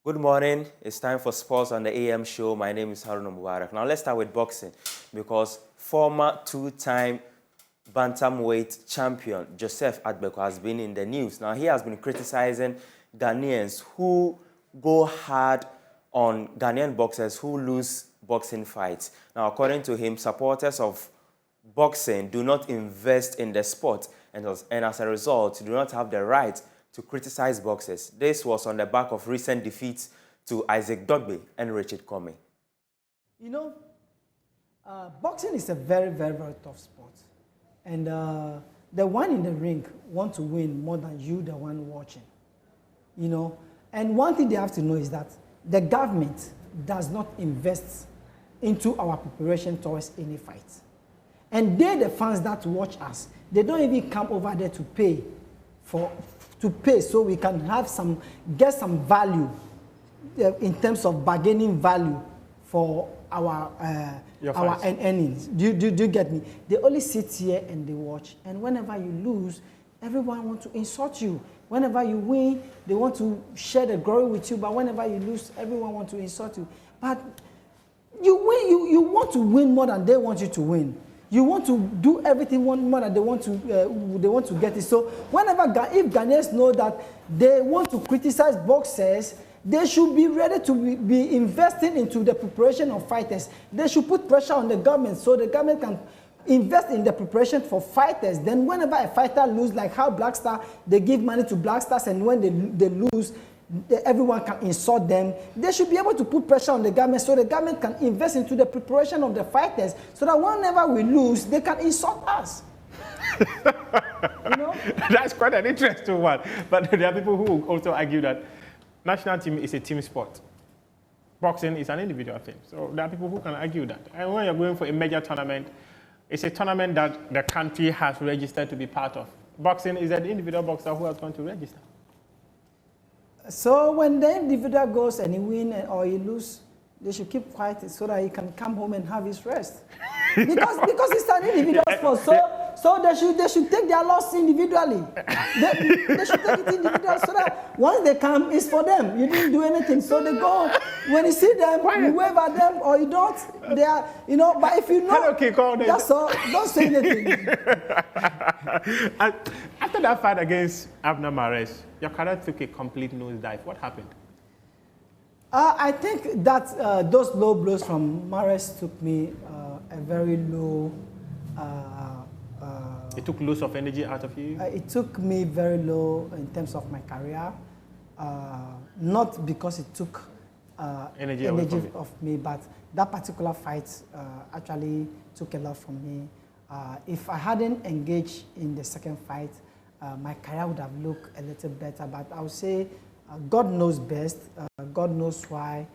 Good morning. It's time for sports on the AM show. My name is Haruna Mubarak. Now let's start with boxing because former two-time bantamweight champion Joseph Adbeko has been in the news. Now he has been criticizing Ghanaians who go hard on Ghanaian boxers who lose boxing fights. Now according to him, supporters of boxing do not invest in the sport and as a result do not have the right to criticize boxers. This was on the back of recent defeats to Isaac Dogbe and Richard Comey. You know, boxing is a very, very, very tough sport. And the one in the ring want to win more than you, the one watching. You know, and one thing they have to know is that the government does not invest into our preparation towards any fight. And they, the fans that watch us, they don't even come over there to pay so we can have get some value in terms of bargaining value for our earnings. Do you get me? They only sit here and they watch. And whenever you lose, everyone wants to insult you. Whenever you win, they want to share the glory with you. But whenever you lose, everyone wants to insult you. But you win. You want to win more than they want you to win. You want to do everything more than they want to get it. So if Ghanaians know that they want to criticize boxers, they should be ready to be investing into the preparation of fighters. They should put pressure on the government so the government can invest in the preparation for fighters. Then whenever a fighter loses, like how Black Star, they give money to Black Stars, and when they lose, everyone can insult them. They should be able to put pressure on the government so the government can invest into the preparation of the fighters so that whenever we lose, they can insult us. You know? That's quite an interesting one. But there are people who also argue that national team is a team sport. Boxing is an individual thing. So there are people who can argue that. And when you're going for a major tournament, it's a tournament that the country has registered to be part of. Boxing is an individual boxer who has gone to register. So when the individual goes and he wins or he loses, they should keep quiet so that he can come home and have his rest. because it's an individual sport. So they should take their loss individually. They should take it individually so that once they come, it's for them. You didn't do anything. So they go. When you see them, you wave at them or you don't. They are, you know, but if you know, that's all. Don't say anything. After that fight against Abner Mares, your career took a complete nosedive. What happened? I think that those low blows from Mares took me a very low. It took loads of energy out of you? It took me very low in terms of my career. Not because it took energy of me, but that particular fight actually took a lot from me. If I hadn't engaged in the second fight, my career would have looked a little better. But I would say God knows best. God knows why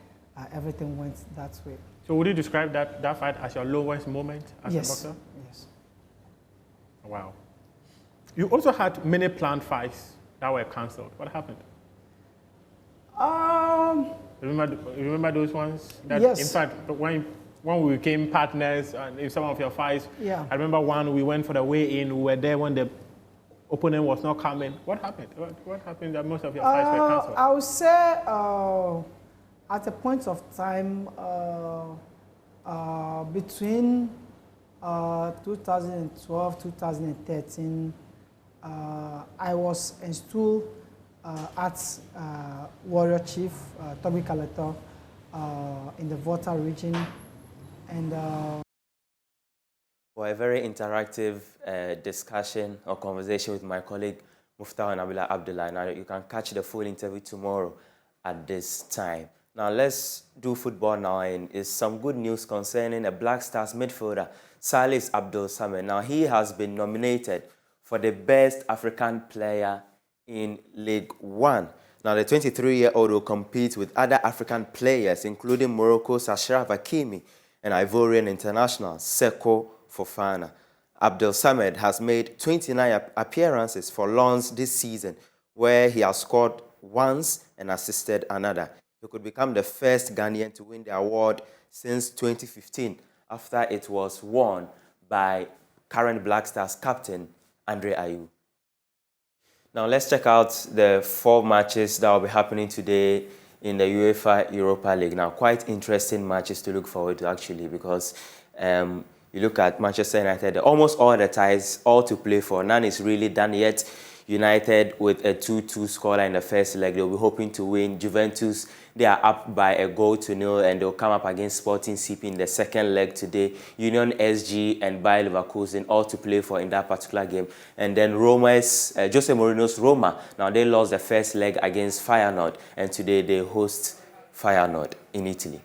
everything went that way. So would you describe that fight as your lowest moment as a boxer? Yes. Wow. You also had many planned fights that were cancelled. What happened? Remember those ones? That, yes. In fact, when we became partners in some of your fights, yeah. I remember one, we went for the weigh-in. We were there when the opponent was not coming. What happened? What happened that most of your fights were cancelled? I would say at a point of time between 2012, 2013, I was installed at Warrior Chief, Toby Kaleto, in the Volta region. And for a very interactive discussion or conversation with my colleague Muftah Nabila Abdullah. Now you can catch the full interview tomorrow at this time. Now let's do football now, and is some good news concerning a Black Stars midfielder, Salis Abdul Samed. Now he has been nominated for the best African player in League One. Now the 23-year-old will compete with other African players, including Morocco's Ashraf Hakimi and Ivorian international Seko Fofana. Abdul Samed has made 29 appearances for Lens this season, where he has scored once and assisted another. He could become the first Ghanaian to win the award since 2015, after it was won by current Black Stars captain Andre Ayew. Now let's check out the 4 matches that will be happening today in the UEFA Europa League. Now, quite interesting matches to look forward to, actually, because you look at Manchester United, almost all the ties, all to play for. None is really done yet. United with a 2-2 scoreline in the first leg. They'll be hoping to win. Juventus, they are up by a 0-0, and they'll come up against Sporting CP in the second leg today. Union SG and Bayer Leverkusen, all to play for in that particular game. And then Roma's, Jose Mourinho's Roma, now they lost the first leg against Feyenoord, and today they host Feyenoord in Italy.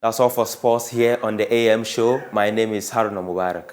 That's all for sports here on the AM show. My name is Haruna Mubarak.